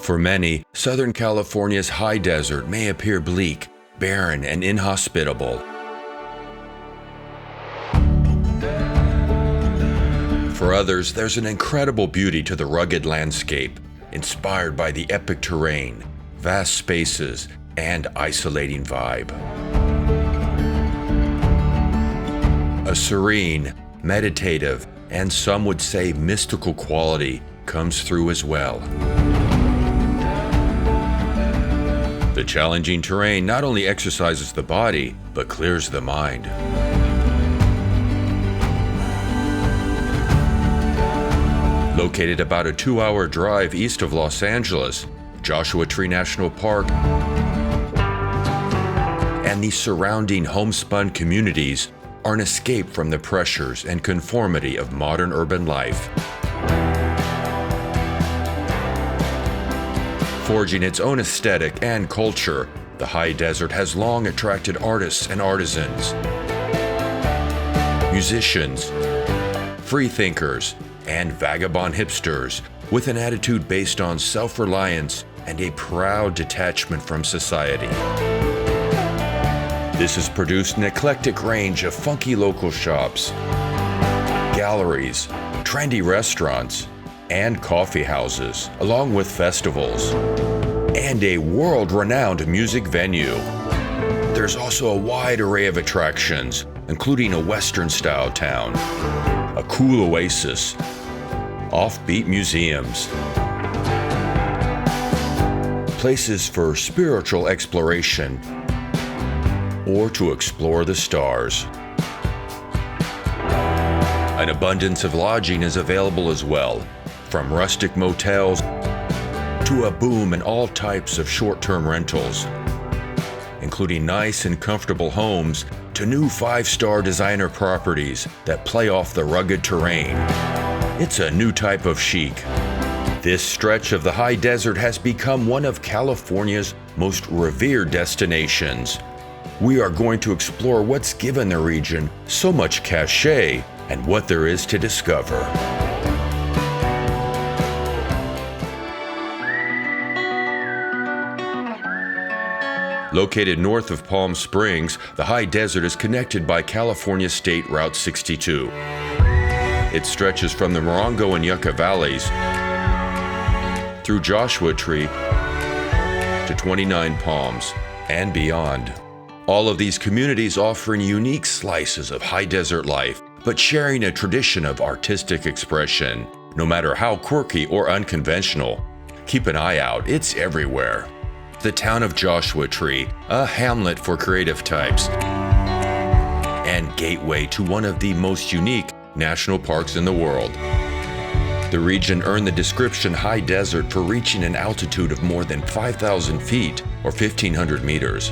For many, Southern California's high desert may appear bleak, barren, and inhospitable. For others, there's an incredible beauty to the rugged landscape, inspired by the epic terrain, vast spaces, and isolating vibe. A serene, meditative, and some would say mystical quality comes through as well. The challenging terrain not only exercises the body, but clears the mind. Located about a 2-hour drive east of Los Angeles, Joshua Tree National Park and the surrounding homespun communities are an escape from the pressures and conformity of modern urban life. Forging its own aesthetic and culture, the high desert has long attracted artists and artisans, musicians, freethinkers, and vagabond hipsters with an attitude based on self-reliance and a proud detachment from society. This has produced an eclectic range of funky local shops, galleries, trendy restaurants, and coffee houses, along with festivals, and a world-renowned music venue. There's also a wide array of attractions, including a Western-style town, a cool oasis, offbeat museums, places for spiritual exploration, or to explore the stars. An abundance of lodging is available as well, from rustic motels to a boom in all types of short-term rentals, including nice and comfortable homes to new 5-star designer properties that play off the rugged terrain. It's a new type of chic. This stretch of the high desert has become one of California's most revered destinations. We are going to explore what's given the region so much cachet and what there is to discover. Located north of Palm Springs, the high desert is connected by California State Route 62. It stretches from the Morongo and Yucca Valleys through Joshua Tree to 29 Palms and beyond. All of these communities offering unique slices of high desert life, but sharing a tradition of artistic expression, no matter how quirky or unconventional. Keep an eye out, it's everywhere. The town of Joshua Tree, a hamlet for creative types, and gateway to one of the most unique national parks in the world. The region earned the description high desert for reaching an altitude of more than 5,000 feet or 1,500 meters.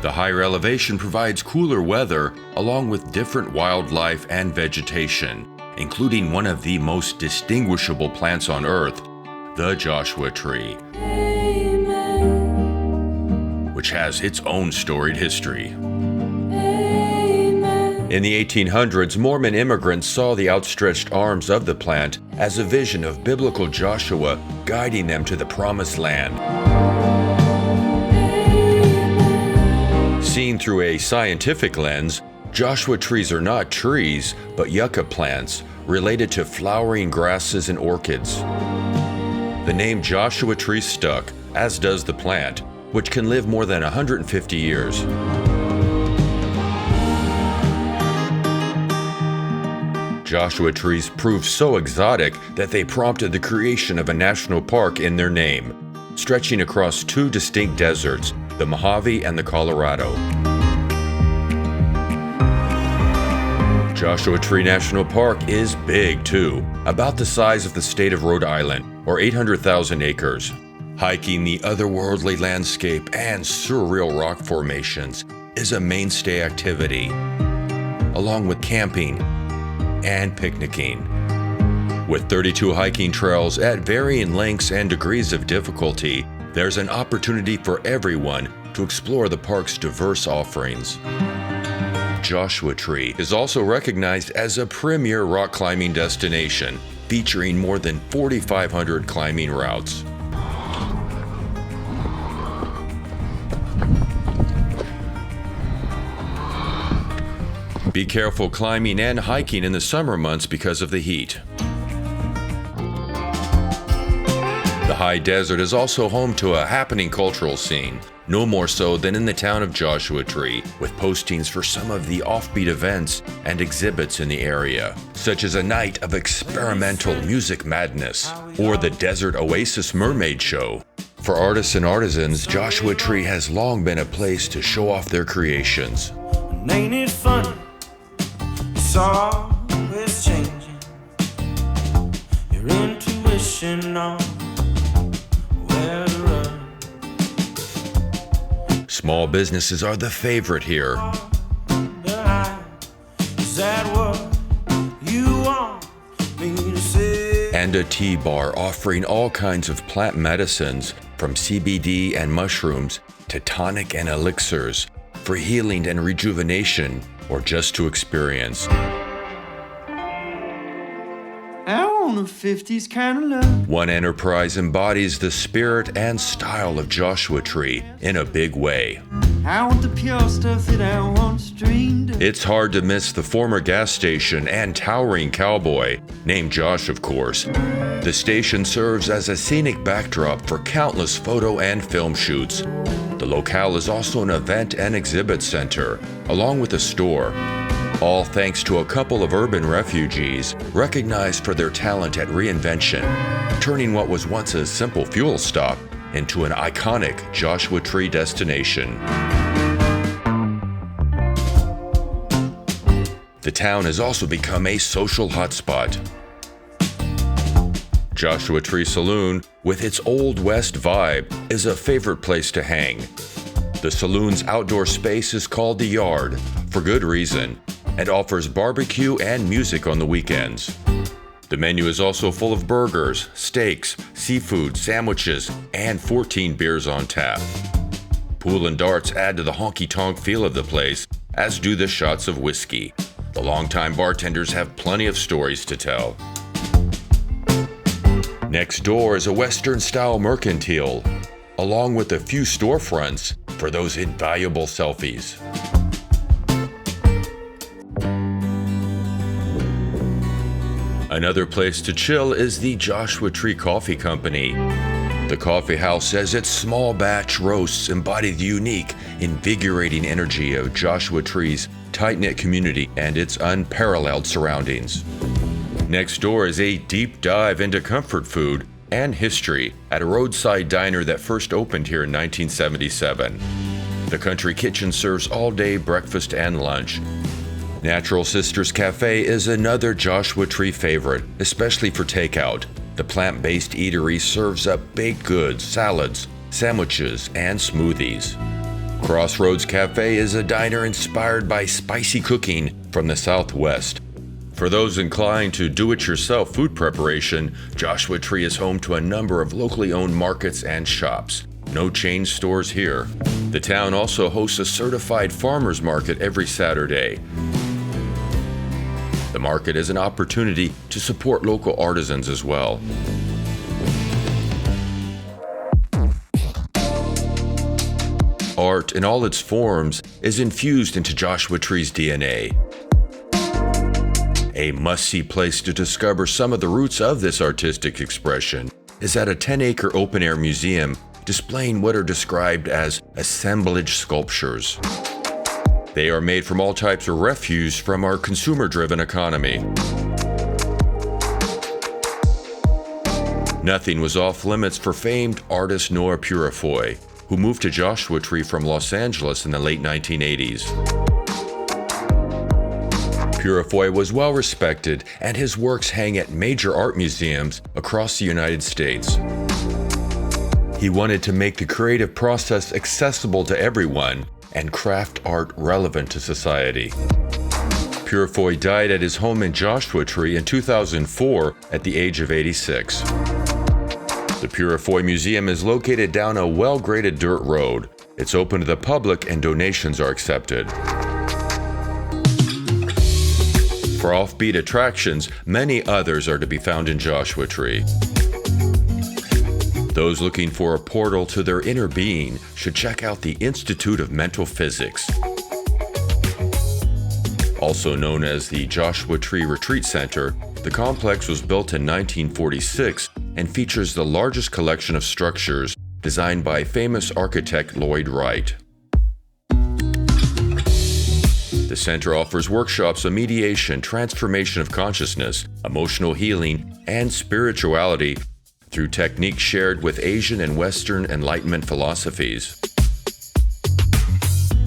The higher elevation provides cooler weather along with different wildlife and vegetation, including one of the most distinguishable plants on Earth, the Joshua Tree, which has its own storied history. In the 1800s, Mormon immigrants saw the outstretched arms of the plant as a vision of biblical Joshua guiding them to the Promised Land. Seen through a scientific lens, Joshua trees are not trees, but yucca plants related to flowering grasses and orchids. The name Joshua Tree stuck, as does the plant, which can live more than 150 years. Joshua trees proved so exotic that they prompted the creation of a national park in their name, stretching across 2 distinct deserts, the Mojave and the Colorado. Joshua Tree National Park is big too, about the size of the state of Rhode Island, or 800,000 acres. Hiking the otherworldly landscape and surreal rock formations is a mainstay activity, along with camping and picnicking. With 32 hiking trails at varying lengths and degrees of difficulty, there's an opportunity for everyone to explore the park's diverse offerings. Joshua Tree is also recognized as a premier rock climbing destination, featuring more than 4,500 climbing routes. Be careful climbing and hiking in the summer months because of the heat. The high desert is also home to a happening cultural scene, no more so than in the town of Joshua Tree, with postings for some of the offbeat events and exhibits in the area, such as a night of experimental music madness or the Desert Oasis Mermaid Show. For artists and artisans, Joshua Tree has long been a place to show off their creations. Ain't it funny? It's always changing. Your intuition on where to run. Small businesses are the favorite here. Is that what you want me to say? And a tea bar offering all kinds of plant medicines, from CBD and mushrooms to tonic and elixirs, for healing and rejuvenation, or just to experience. I want a 50s kind of love. One enterprise embodies the spirit and style of Joshua Tree in a big way. I want the pure stuff that I once dreamed of. It's hard to miss the former gas station and towering cowboy, named Josh of course. The station serves as a scenic backdrop for countless photo and film shoots. The locale is also an event and exhibit center, along with a store. All thanks to a couple of urban refugees recognized for their talent at reinvention, turning what was once a simple fuel stop into an iconic Joshua Tree destination. The town has also become a social hotspot. Joshua Tree Saloon, with its Old West vibe, is a favorite place to hang. The saloon's outdoor space is called The Yard, for good reason, and offers barbecue and music on the weekends. The menu is also full of burgers, steaks, seafood, sandwiches, and 14 beers on tap. Pool and darts add to the honky-tonk feel of the place, as do the shots of whiskey. The longtime bartenders have plenty of stories to tell. Next door is a Western-style mercantile, along with a few storefronts for those invaluable selfies. Another place to chill is the Joshua Tree Coffee Company. The coffee house says its small batch roasts embody the unique, invigorating energy of Joshua Tree's tight-knit community and its unparalleled surroundings. Next door is a deep dive into comfort food and history at a roadside diner that first opened here in 1977. The Country Kitchen serves all-day breakfast and lunch. Natural Sisters Cafe is another Joshua Tree favorite, especially for takeout. The plant-based eatery serves up baked goods, salads, sandwiches, and smoothies. Crossroads Cafe is a diner inspired by spicy cooking from the Southwest. For those inclined to do-it-yourself food preparation, Joshua Tree is home to a number of locally owned markets and shops. No chain stores here. The town also hosts a certified farmers market every Saturday. The market is an opportunity to support local artisans as well. Art in all its forms is infused into Joshua Tree's DNA. A must-see place to discover some of the roots of this artistic expression is at a 10-acre open-air museum displaying what are described as assemblage sculptures. They are made from all types of refuse from our consumer-driven economy. Nothing was off limits for famed artist Noir Purifoy, who moved to Joshua Tree from Los Angeles in the late 1980s. Purifoy was well respected, and his works hang at major art museums across the United States. He wanted to make the creative process accessible to everyone and craft art relevant to society. Purifoy died at his home in Joshua Tree in 2004 at the age of 86. The Purifoy Museum is located down a well-graded dirt road. It's open to the public and donations are accepted. For offbeat attractions, many others are to be found in Joshua Tree. Those looking for a portal to their inner being should check out the Institute of Mental Physics. Also known as the Joshua Tree Retreat Center, the complex was built in 1946 and features the largest collection of structures designed by famous architect Lloyd Wright. The center offers workshops on mediation, transformation of consciousness, emotional healing, and spirituality through techniques shared with Asian and Western Enlightenment philosophies.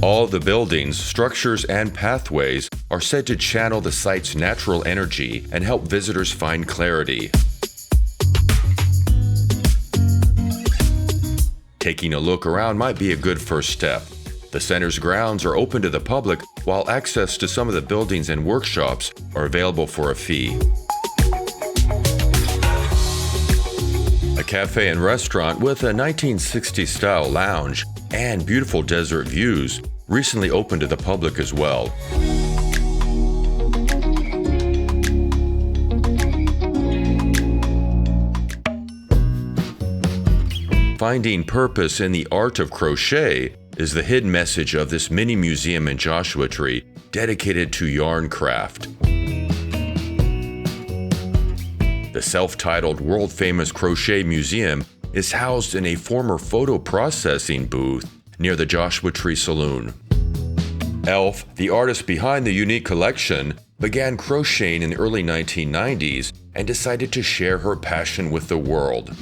All the buildings, structures, and pathways are said to channel the site's natural energy and help visitors find clarity. Taking a look around might be a good first step. The center's grounds are open to the public, while access to some of the buildings and workshops are available for a fee. A cafe and restaurant with a 1960s-style lounge and beautiful desert views recently opened to the public as well. Finding purpose in the art of crochet is the hidden message of this mini museum in Joshua Tree dedicated to yarn craft. The self-titled world-famous crochet museum is housed in a former photo processing booth near the Joshua Tree Saloon. Elf, the artist behind the unique collection, began crocheting in the early 1990s and decided to share her passion with the world.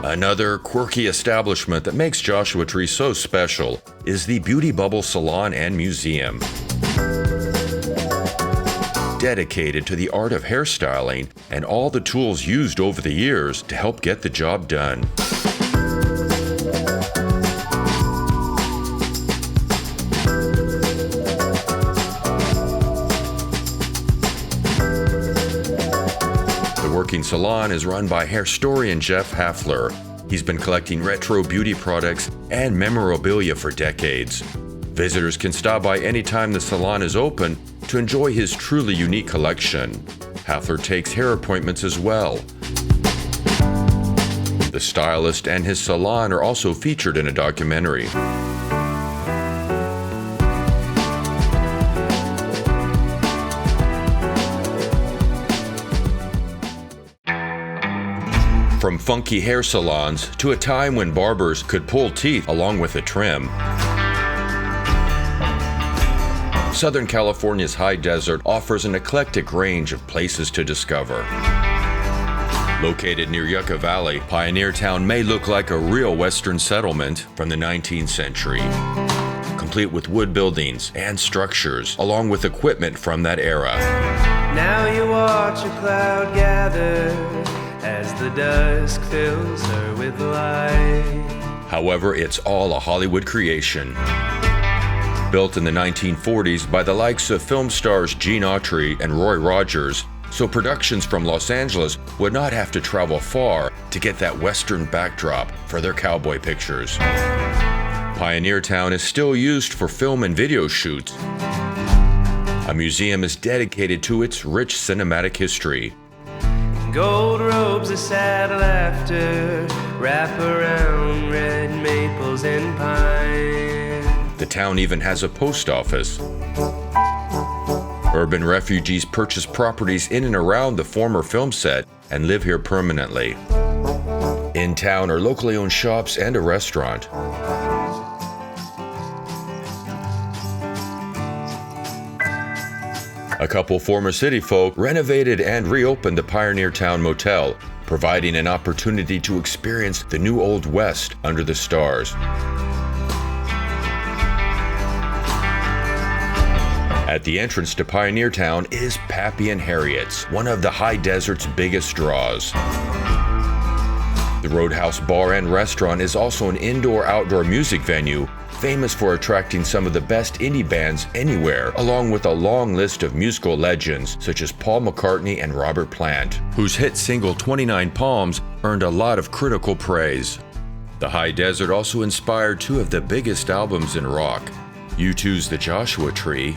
Another quirky establishment that makes Joshua Tree so special is the Beauty Bubble Salon and Museum. Dedicated to the art of hairstyling and all the tools used over the years to help get the job done. The working salon is run by hair historian Jeff Hafler. He's been collecting retro beauty products and memorabilia for decades. Visitors can stop by anytime the salon is open to enjoy his truly unique collection. Hafler takes hair appointments as well. The stylist and his salon are also featured in a documentary. From funky hair salons to a time when barbers could pull teeth along with a trim, Southern California's high desert offers an eclectic range of places to discover. Located near Yucca Valley, Pioneer Town may look like a real Western settlement from the 19th century, complete with wood buildings and structures, along with equipment from that era. Now you watch a cloud gather as the dusk fills her with light. However, it's all a Hollywood creation. Built in the 1940s by the likes of film stars Gene Autry and Roy Rogers, so productions from Los Angeles would not have to travel far to get that Western backdrop for their cowboy pictures. Pioneer Town is still used for film and video shoots. A museum is dedicated to its rich cinematic history. Gold robes of saddle after wrap around red maples and pine. The town even has a post office. Urban refugees purchase properties in and around the former film set and live here permanently. In town are locally owned shops and a restaurant. A couple former city folk renovated and reopened the Pioneer Town Motel, providing an opportunity to experience the new Old West under the stars. At the entrance to Pioneer Town is Pappy and Harriet's, one of the high desert's biggest draws. The Roadhouse Bar and Restaurant is also an indoor-outdoor music venue famous for attracting some of the best indie bands anywhere, along with a long list of musical legends such as Paul McCartney and Robert Plant, whose hit single 29 Palms earned a lot of critical praise. The high desert also inspired two of the biggest albums in rock, U2's The Joshua Tree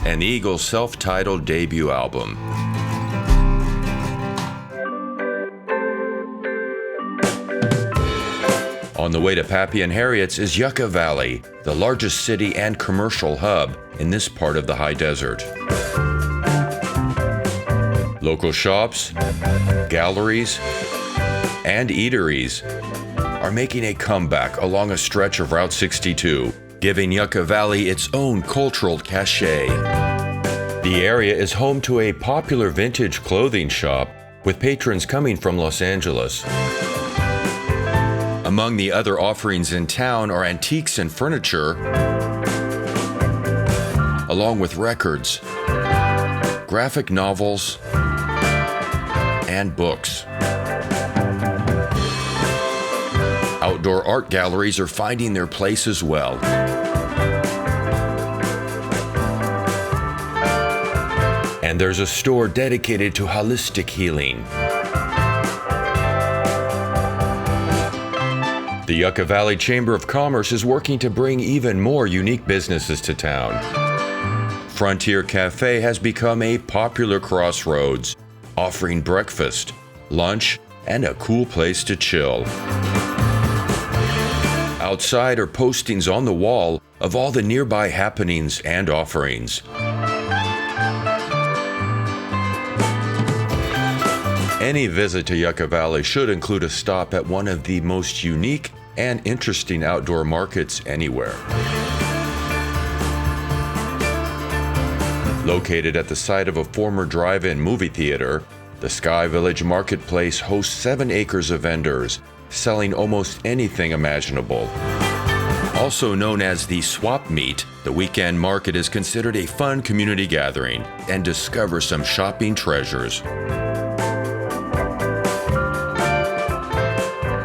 and the Eagles' self-titled debut album. On the way to Pappy and Harriet's is Yucca Valley, the largest city and commercial hub in this part of the high desert. Local shops, galleries, and eateries are making a comeback along a stretch of Route 62, giving Yucca Valley its own cultural cachet. The area is home to a popular vintage clothing shop with patrons coming from Los Angeles. Among the other offerings in town are antiques and furniture, along with records, graphic novels, and books. Outdoor art galleries are finding their place as well. And there's a store dedicated to holistic healing. The Yucca Valley Chamber of Commerce is working to bring even more unique businesses to town. Frontier Cafe has become a popular crossroads, offering breakfast, lunch, and a cool place to chill. Outside are postings on the wall of all the nearby happenings and offerings. Any visit to Yucca Valley should include a stop at one of the most unique and interesting outdoor markets anywhere. Located at the site of a former drive-in movie theater, the Sky Village Marketplace hosts 7 acres of vendors, selling almost anything imaginable. Also known as the Swap Meet, the weekend market is considered a fun community gathering and discover some shopping treasures.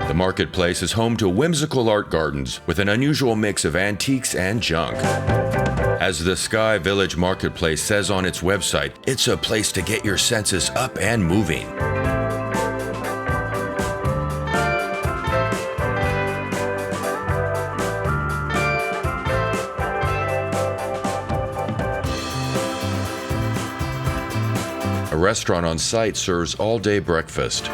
The marketplace is home to whimsical art gardens with an unusual mix of antiques and junk. As the Sky Village Marketplace says on its website, it's a place to get your senses up and moving. A restaurant on site serves all-day breakfast.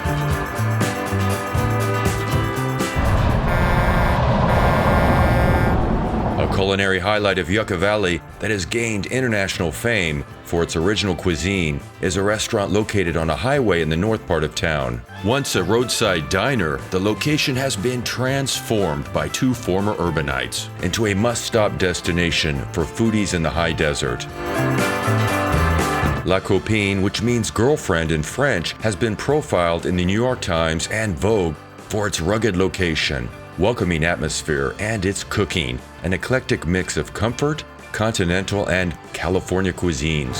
A culinary highlight of Yucca Valley that has gained international fame for its original cuisine is a restaurant located on a highway in the north part of town. Once a roadside diner, the location has been transformed by 2 former urbanites into a must-stop destination for foodies in the high desert. La Copine, which means girlfriend in French, has been profiled in the New York Times and Vogue for its rugged location, welcoming atmosphere, and its cooking, an eclectic mix of comfort, continental, and California cuisines.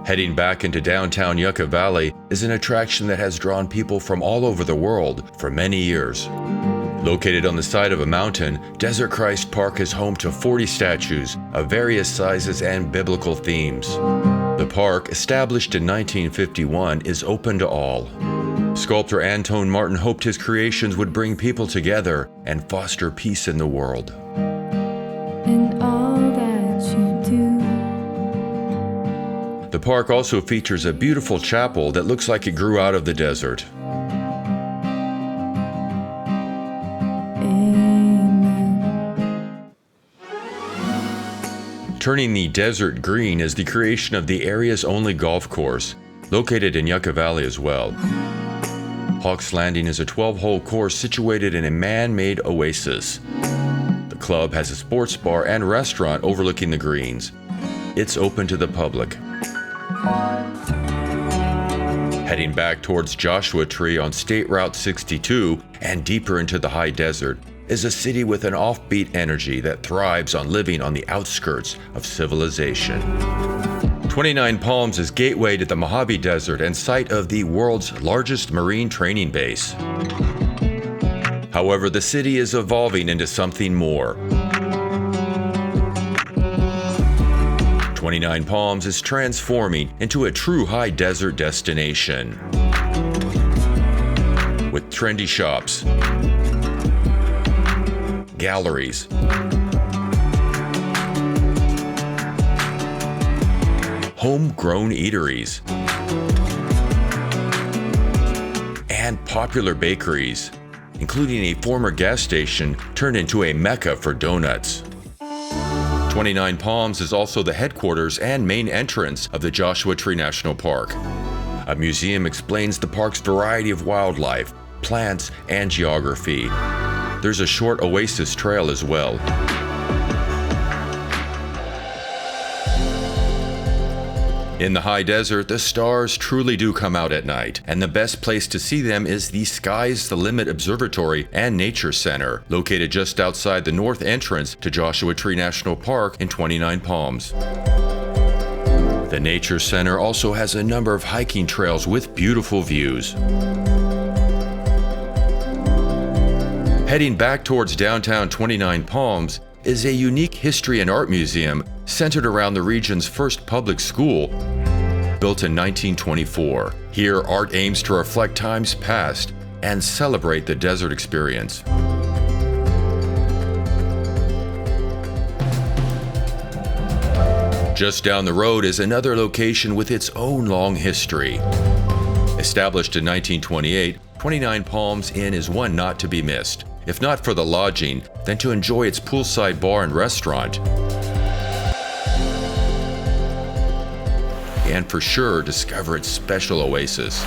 Heading back into downtown Yucca Valley is an attraction that has drawn people from all over the world for many years. Located on the side of a mountain, Desert Christ Park is home to 40 statues of various sizes and biblical themes. The park, established in 1951, is open to all. Sculptor Anton Martin hoped his creations would bring people together and foster peace in the world. In all that you do. The park also features a beautiful chapel that looks like it grew out of the desert. Amen. Turning the desert green is the creation of the area's only golf course, located in Yucca Valley as well. Hawks Landing is a 12-hole course situated in a man-made oasis. The club has a sports bar and restaurant overlooking the greens. It's open to the public. Heading back towards Joshua Tree on State Route 62 and deeper into the high desert is a city with an offbeat energy that thrives on living on the outskirts of civilization. 29 Palms is gateway to the Mojave Desert and site of the world's largest marine training base. However, the city is evolving into something more. 29 Palms is transforming into a true high desert destination. With trendy shops, galleries, homegrown eateries, and popular bakeries, including a former gas station turned into a mecca for donuts. 29 Palms is also the headquarters and main entrance of the Joshua Tree National Park. A museum explains the park's variety of wildlife, plants, and geography. There's a short oasis trail as well. In the high desert, the stars truly do come out at night, and the best place to see them is the Sky's the Limit Observatory and Nature Center, located just outside the north entrance to Joshua Tree National Park in 29 Palms. The Nature Center also has a number of hiking trails with beautiful views. Heading back towards downtown 29 Palms is a unique history and art museum centered around the region's first public school, built in 1924. Here, art aims to reflect times past and celebrate the desert experience. Just down the road is another location with its own long history. Established in 1928, 29 Palms Inn is one not to be missed. If not for the lodging, then to enjoy its poolside bar and restaurant. And for sure, discover its special oasis.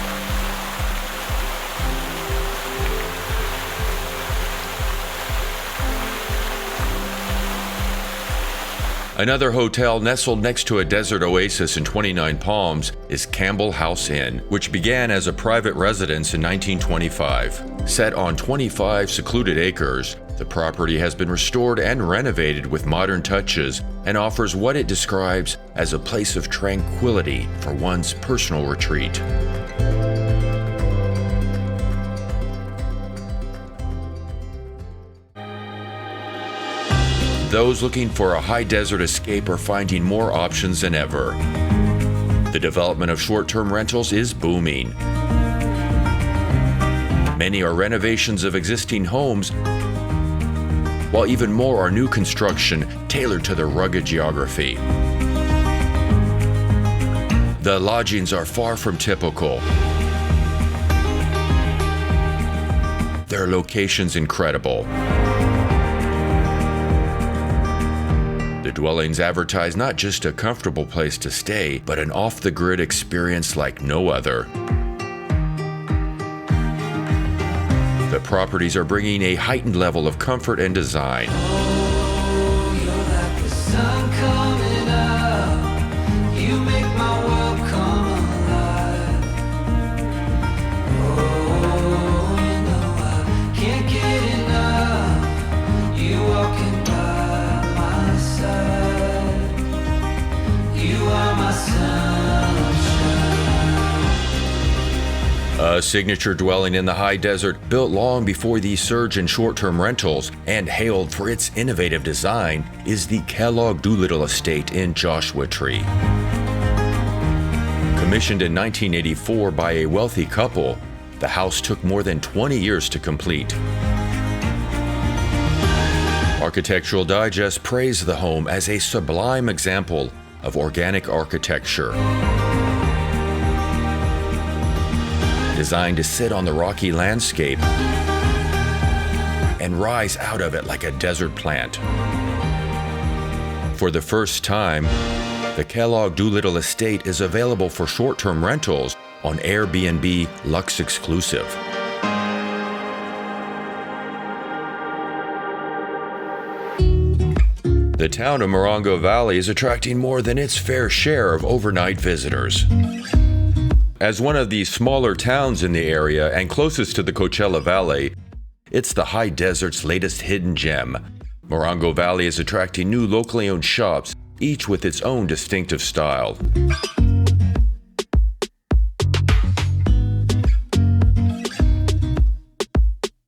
Another hotel nestled next to a desert oasis in 29 Palms is Campbell House Inn, which began as a private residence in 1925. Set on 25 secluded acres, the property has been restored and renovated with modern touches and offers what it describes as a place of tranquility for one's personal retreat. Those looking for a high desert escape are finding more options than ever. The development of short-term rentals is booming. Many are renovations of existing homes, while even more are new construction tailored to the rugged geography. The lodgings are far from typical. Their location's incredible. The dwellings advertise not just a comfortable place to stay, but an off-the-grid experience like no other. The properties are bringing a heightened level of comfort and design. Oh, you're like the sun coming up. You make my world come alive. Oh, you know I can't get enough. You walking by my side. You are my sunshine. A signature dwelling in the high desert, built long before the surge in short-term rentals and hailed for its innovative design, is the Kellogg Doolittle estate in Joshua Tree. Commissioned in 1984 by a wealthy couple, the house took more than 20 years to complete. Architectural Digest praised the home as a sublime example of organic architecture. Designed to sit on the rocky landscape and rise out of it like a desert plant. For the first time, the Kellogg Doolittle estate is available for short-term rentals on Airbnb Luxe Exclusive. The town of Morongo Valley is attracting more than its fair share of overnight visitors. As one of the smaller towns in the area and closest to the Coachella Valley, it's the high desert's latest hidden gem. Morongo Valley is attracting new locally owned shops, each with its own distinctive style.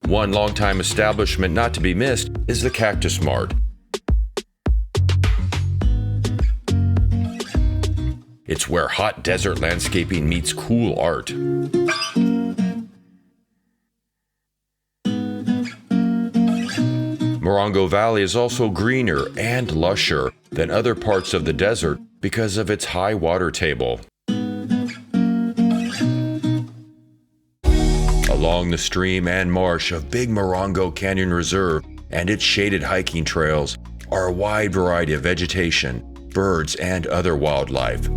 One longtime establishment not to be missed is the Cactus Mart. It's where hot desert landscaping meets cool art. Morongo Valley is also greener and lusher than other parts of the desert because of its high water table. Along the stream and marsh of Big Morongo Canyon Reserve and its shaded hiking trails are a wide variety of vegetation, birds, and other wildlife.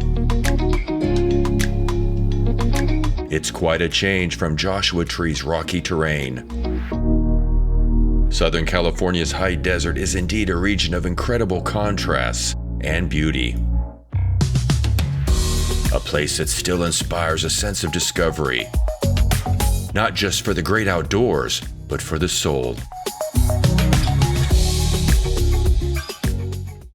It's quite a change from Joshua Tree's rocky terrain. Southern California's high desert is indeed a region of incredible contrasts and beauty. A place that still inspires a sense of discovery, not just for the great outdoors, but for the soul.